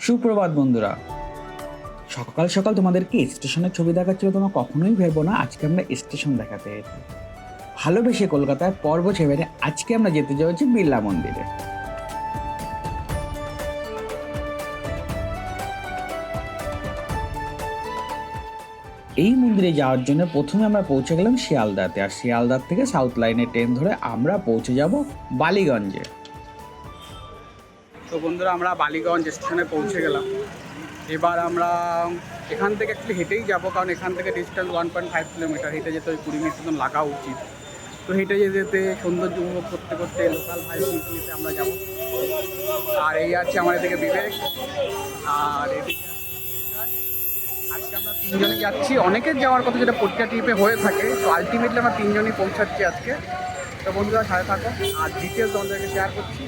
সুপ্রভাত বন্ধুরা। সকাল সকাল তোমাদেরকে স্টেশনের ছবি দেখাচ্ছিল, তোমরা কখনোই ভেবো না আজকে আমরা স্টেশন দেখাতে এসেছি। ভালোবেসে কলকাতায় পর্ব ছেড়ে আজকে আমরা যেতে চলেছি বিড়লা মন্দিরে। এই মন্দিরে যাওয়ার জন্য প্রথমে আমরা পৌঁছে গেলাম শিয়ালদাতে, আর শিয়ালদার থেকে সাউথ লাইনের ট্রেন ধরে আমরা পৌঁছে যাব বালিগঞ্জে। তো বন্ধুরা, আমরা বালিগঞ্জ স্টেশনে পৌঁছে গেলাম। এবার আমরা এখান থেকে একটু হেঁটেই যাব, কারণ এখান থেকে ডিস্টেন্স 1.5 কিলোমিটার। হেঁটে যেতে ওই 20 মিনিট মতন লাগা উচিত। তো হেঁটে যেতে যেতে সৌন্দর্য উপভোগ করতে করতে লোকাল ভাই পিকনিকে আমরা যাব। আর এই আছে আমার এদিকে বিবেক, আর এদিকে আজকে আমরা তিনজনই যাচ্ছি। অনেকের যাওয়ার কথা যেটা পরীক্ষা ট্রিপে হয়ে থাকে, তো আলটিমেটলি আমরা তিনজনই পৌঁছাচ্ছি আজকে। তো বন্ধুরা সাথে থাকো, আর ডিটেলস তোমাদেরকে শেয়ার করছি।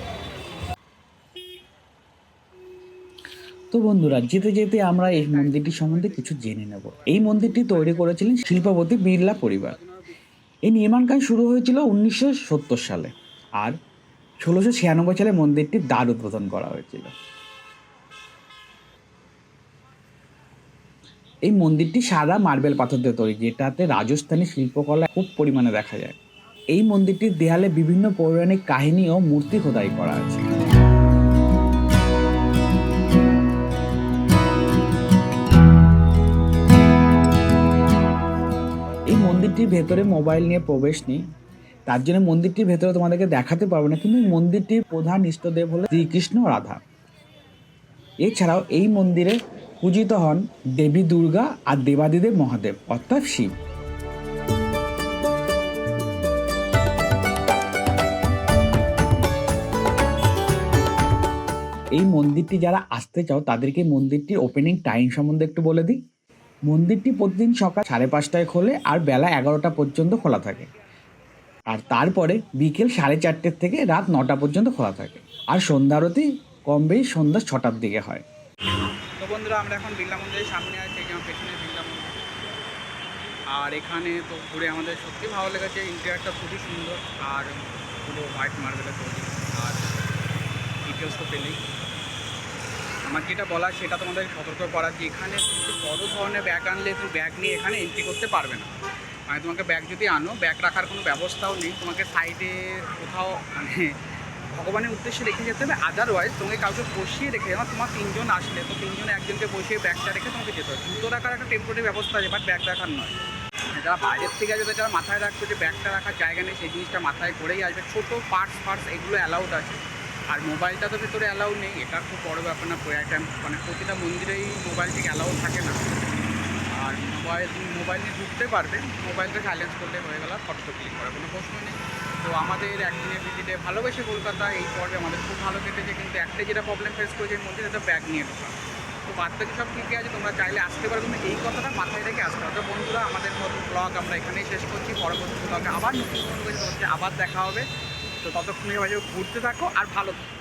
তো বন্ধুরা, যেতে যেতে আমরা এই মন্দিরটি সম্বন্ধে কিছু জেনে নেব। এই মন্দিরটি তৈরি করেছিলেন শিল্পপতি বিড়লা পরিবার। এই নির্মাণ কাজ শুরু হয়েছিল 1970 সালে, আর 1696 সালে মন্দিরটির দ্বার উদ্বোধন করা হয়েছিল। এই মন্দিরটি সাদা মার্বেল পাথর দিয়ে তৈরি, যেটাতে রাজস্থানী শিল্পকলা খুব পরিমাণে দেখা যায়। এই মন্দিরটির দেয়ালে বিভিন্ন পৌরাণিক কাহিনী ও মূর্তি খোদাই করা আছে। এই মন্দিরটির ভেতরে মোবাইল নিয়ে প্রবেশ নেই, তার জন্য মন্দিরটির ভেতরে তোমাদেরকে দেখাতে পারবো না, কিন্তু মন্দিরটির প্রধান ইষ্টদেব হলো শ্রীকৃষ্ণ ও রাধা। এছাড়াও এই মন্দিরে পূজিত হন দেবী দুর্গা আর দেবাদিদেব মহাদেব অর্থাৎ শিব। এই মন্দিরটি যারা আসতে চাও তাদেরকে মন্দিরটির ওপেনিং টাইম সম্বন্ধে একটু বলে দিই। মন্দিরটি প্রতিদিন সকাল 5:30টায় খোলে আর বেলা 11টা পর্যন্ত খোলা থাকে, আর তারপরে বিকেল 4:30 থেকে রাত 9টা পর্যন্ত খোলা থাকে। আর সন্ধ্যা আরতি কম বেশি সন্ধ্যা 6টার দিকে হয়। তো বন্ধুরা, আমরা এখন বিড়লা মন্দিরের সামনে আছি, যেমন পেছনে বিড়লা মন্দির। আর এখানে তো ঘুরে আমাদের সত্যি ভালো লেগেছে। ইন্টেরিয়রটা খুবই সুন্দর, আর পুরো হোয়াইট মার্বেলের তৈরি। আর ডিটেলস তো পেলেই, আমার যেটা বলার সেটা তোমাদের সতর্ক করার যে এখানে কিন্তু বড় ধরনের ব্যাগ আনলে তুমি ব্যাগ নিয়ে এখানে এন্ট্রি করতে পারবে না। মানে তোমাকে ব্যাগ যদি আনো, ব্যাগ রাখার কোনো ব্যবস্থাও নেই। তোমাকে সাইডে কোথাও মানে ভগবানের উদ্দেশ্যে রেখে যেতে হবে। আদারওয়াইজ তোমাকে কাউকে বসিয়ে রেখে যাবে। তোমার তিনজন আসলে তো তিনজনে একজনকে বসিয়ে ব্যাগটা রেখে তোমাকে যেতে হবে। জুতো রাখার একটা টেম্পোরারি ব্যবস্থা আছে, বাট ব্যাগ রাখার নয়। যারা বাইরের থেকে আসবে, যারা মাথায় রাখবে যে ব্যাগটা রাখার জায়গা নেই, সেই জিনিসটা মাথায় করেই আসবে। ছোটো পার্টস এগুলো অ্যালাউড আছে, আর মোবাইলটা তো ভেতরে অ্যালাউ নেই। এটা খুব বড় ব্যাপার না। মানে প্রতিটা মন্দিরেই মোবাইল ঠিক অ্যালাউ থাকে না। আর মোবাইল নিয়ে ঢুকতে পারবে, মোবাইলটা সাইলেন্স করলে হয়ে গেল, ফটো ক্লিক করার কোনো প্রশ্ন নেই। তো আমাদের একদিনের ভিজিটে ভালোবেসে কলকাতা এই পর্বে আমাদের খুব ভালো কেটেছে, কিন্তু একটাই যেটা প্রবলেম ফেস করেছে মন্দিরে, তো ব্যাগ নিয়ে ঢোকা। তো বাদ বাকি সব ঠিকই আছে, তোমরা চাইলে আসতে পারো, কিন্তু এই কথাটা মাথায় রেখে আসতে হবে। তো বন্ধুরা, আমাদের মতো ব্লগ আমরা এখানেই শেষ করছি। পরবর্তী ব্লগে আবার নতুন হচ্ছে, আবার দেখা হবে। তো ততক্ষণে ঘুরতে থাকো আর ভালো থাকো।